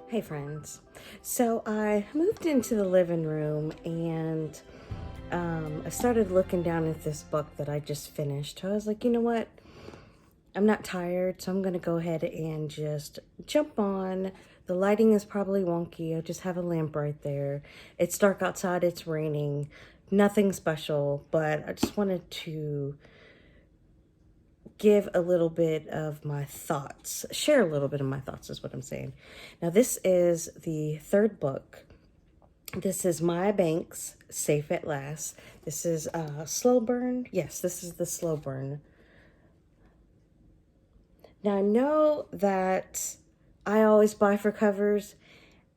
Hey friends. So I moved into the living room and I started looking down at this book that I just finished. I was like, you know what? I'm not tired, so I'm going to go ahead and just jump on. The lighting is probably wonky. I just have a lamp right there. It's dark outside, it's raining. Nothing special, but I just wanted to give a little bit of my thoughts, share a little bit of my thoughts is what I'm saying. Now, this is the third book. This is Maya Banks, Safe at Last. This is Slow Burn. Yes, this is the Slow Burn. Now, I know that I always buy for covers,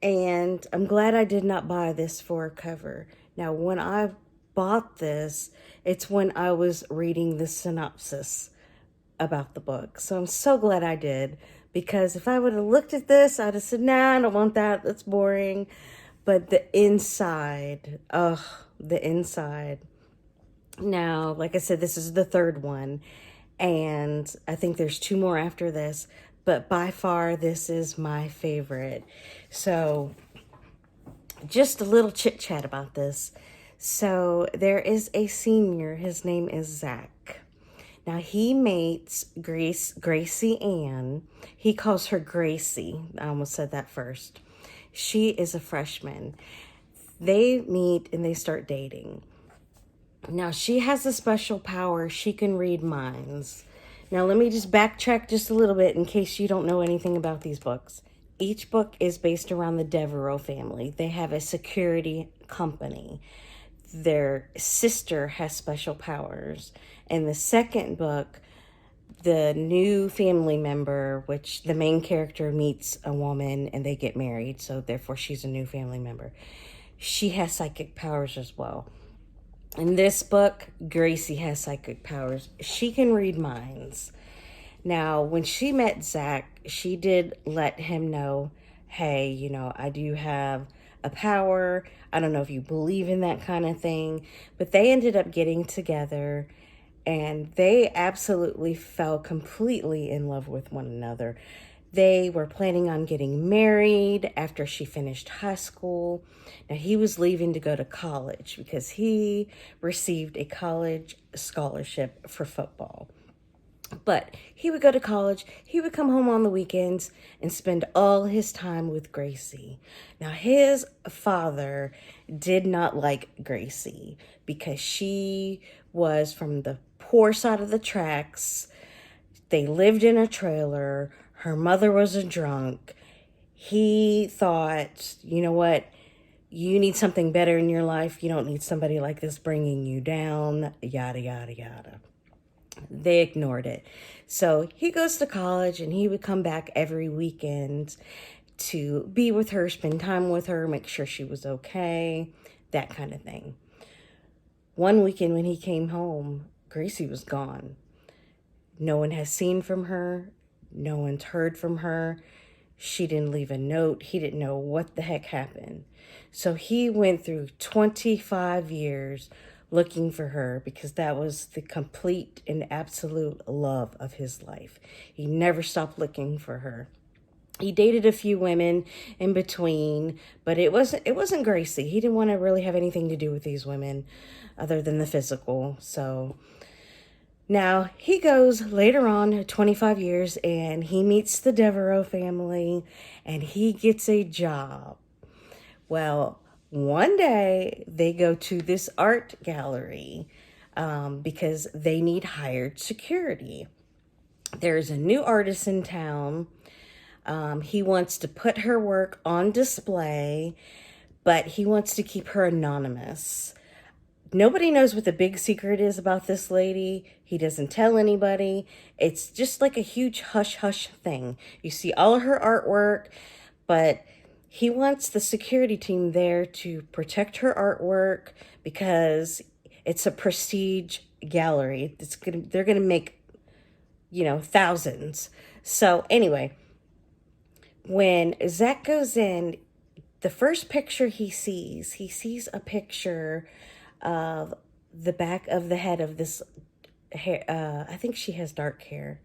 and I'm glad I did not buy this for a cover. Now, when I bought this, it's when I was reading the synopsis about the book. So I'm so glad I did, because if I would have looked at this, I'd have said, nah, I don't want that. That's boring. But the inside, the inside. Now, like I said, this is the third one, and I think there's two more after this, but by far, this is my favorite. So, just a little chit chat about this. So, there is a senior, his name is Zach. Now, he mates Gracie Ann. He calls her Gracie. I almost said that first. She is a freshman. They meet and they start dating. Now, she has a special power. She can read minds. Now, let me just backtrack just a little bit in case you don't know anything about these books. Each book is based around the Devereaux family. They have a security company. Their sister has special powers. In the second book, the new family member, which the main character meets a woman and they get married, so therefore she's a new family member. She has psychic powers as well. In this book, Gracie has psychic powers. She can read minds. Now, when she met Zach, she did let him know, hey, I do have a power. I don't know if you believe in that kind of thing, but they ended up getting together and they absolutely fell completely in love with one another. They were planning on getting married after she finished high school. Now, he was leaving to go to college because he received a college scholarship for football. But he would go to college, he would come home on the weekends and spend all his time with Gracie. Now, his father did not like Gracie because she was from the poor side of the tracks. They lived in a trailer. Her mother was a drunk. He thought, you know what? You need something better in your life. You don't need somebody like this bringing you down, yada, yada, yada. They ignored it. So he goes to college and he would come back every weekend to be with her, spend time with her, make sure she was okay, that kind of thing. One weekend when he came home, Gracie was gone. No one has seen from her. No one's heard from her. She didn't leave a note. He didn't know what the heck happened. So he went through 25 years looking for her because that was the complete and absolute love of his life. He never stopped looking for her. He dated a few women in between, but it wasn't Gracie. He didn't want to really have anything to do with these women other than the physical. So now he goes later on, 25 years, and he meets the Devereaux family and he gets a job. Well, one day they go to this art gallery because they need hired security. There's a new artist in town. He wants to put her work on display, but he wants to keep her anonymous. Nobody knows what the big secret is about this lady. He doesn't tell anybody. It's just like a huge hush-hush thing. You see all of her artwork, but he wants the security team there to protect her artwork because it's a prestige gallery. They're gonna make, thousands. So anyway, when Zach goes in, the first picture he sees a picture of the back of the head of this hair. I think she has dark hair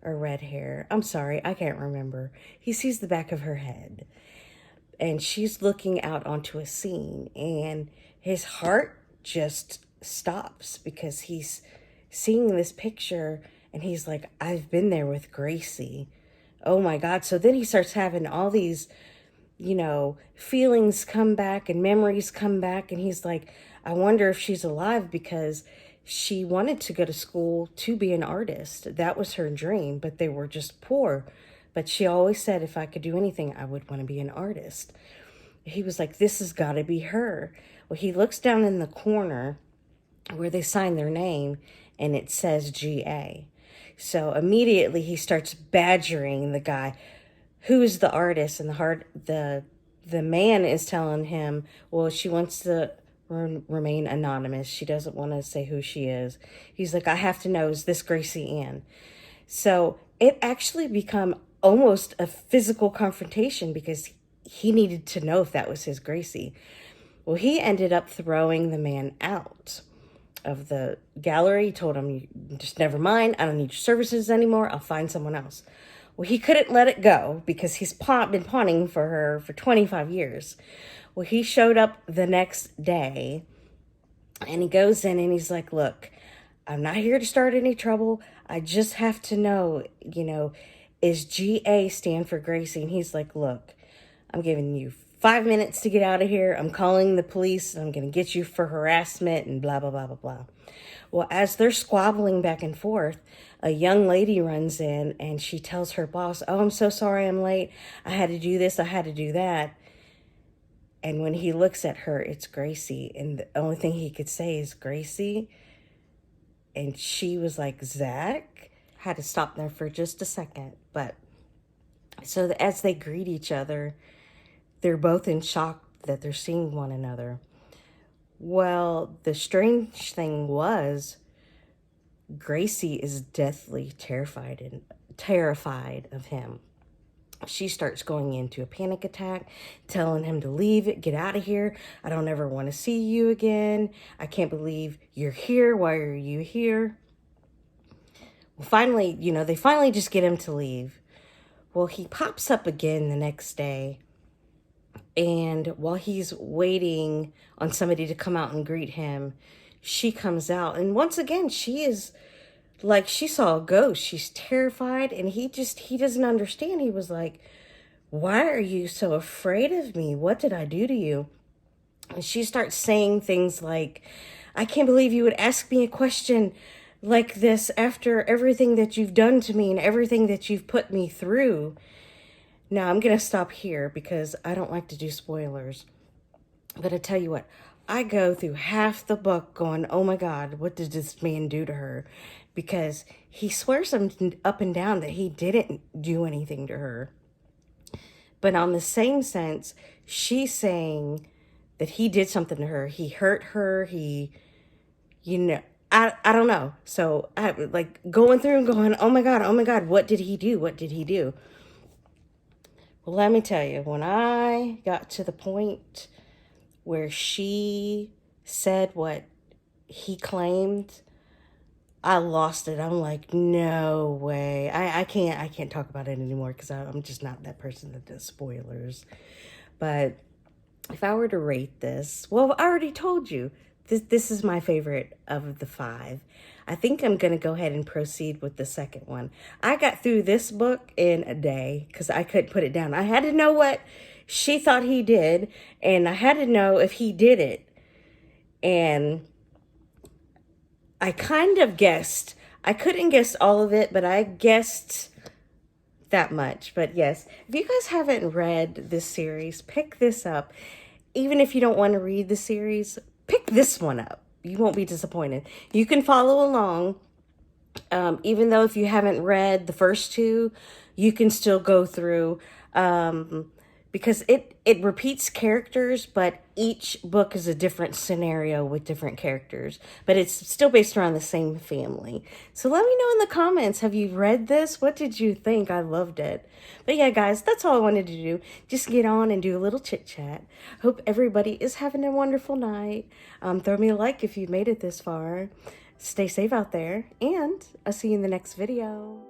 or red hair. I'm sorry, I can't remember. He sees the back of her head. and she's looking out onto a scene, and his heart just stops because he's seeing this picture, and he's like, I've been there with Gracie. Oh my God. So then he starts having all these, feelings come back and memories come back. And he's like, I wonder if she's alive, because she wanted to go to school to be an artist. That was her dream, but they were just poor. But she always said, if I could do anything, I would want to be an artist. He was like, this has got to be her. Well, he looks down in the corner where they sign their name, and it says GA. So immediately he starts badgering the guy, who is the artist, and the man is telling him, well, she wants to remain anonymous. She doesn't want to say who she is. He's like, I have to know, is this Gracie Ann? So it actually become almost a physical confrontation, because he needed to know if that was his Gracie. Well, he ended up throwing the man out of the gallery. He told him, just never mind, I don't need your services anymore, I'll find someone else. Well, he couldn't let it go, because he's been pawning for her for 25 years. Well, he showed up the next day, and he goes in and he's like, look, I'm not here to start any trouble. I just have to know, is GA stand for Gracie? And he's like, look, I'm giving you 5 minutes to get out of here. I'm calling the police. I'm going to get you for harassment and blah, blah, blah, blah, blah. Well, as they're squabbling back and forth, a young lady runs in and she tells her boss, oh, I'm so sorry I'm late. I had to do this. I had to do that. And when he looks at her, it's Gracie. And the only thing he could say is Gracie. And she was like, Zach? Had to stop there for just a second. But so as they greet each other, they're both in shock that they're seeing one another. Well, the strange thing was, Gracie is deathly terrified of him. She starts going into a panic attack, telling him to leave, get out of here. I don't ever want to see you again. I can't believe you're here. Why are you here? Well, finally, they finally just get him to leave. Well, he pops up again the next day. And while he's waiting on somebody to come out and greet him, she comes out. And once again, she is like, she saw a ghost. She's terrified. And he doesn't understand. He was like, why are you so afraid of me? What did I do to you? And she starts saying things like, I can't believe you would ask me a question like this after everything that you've done to me and everything that you've put me through. Now, I'm going to stop here because I don't like to do spoilers. But I tell you what, I go through half the book going, oh my God, what did this man do to her? Because he swears up and down that he didn't do anything to her. But on the same sense, she's saying that he did something to her. He hurt her. I don't know. So I like going through and going, oh my God, what did he do? What did he do? Well, let me tell you, when I got to the point where she said what he claimed, I lost it. I'm like, no way. I can't talk about it anymore because I'm just not that person that does spoilers. But if I were to rate this, well, I already told you, this is my favorite of the 5. I think I'm going to go ahead and proceed with the second one. I got through this book in a day because I couldn't put it down. I had to know what she thought he did, and I had to know if he did it. And I kind of guessed. I couldn't guess all of it, but I guessed that much. But yes, if you guys haven't read this series, pick this up. Even if you don't want to read the series, pick this one up. You won't be disappointed. You can follow along. Even though if you haven't read the first 2, you can still go through. Because it repeats characters, but each book is a different scenario with different characters. But it's still based around the same family. So let me know in the comments, have you read this? What did you think? I loved it. But yeah, guys, that's all I wanted to do. Just get on and do a little chit chat. Hope everybody is having a wonderful night. Throw me a like if you made it this far. Stay safe out there, and I'll see you in the next video.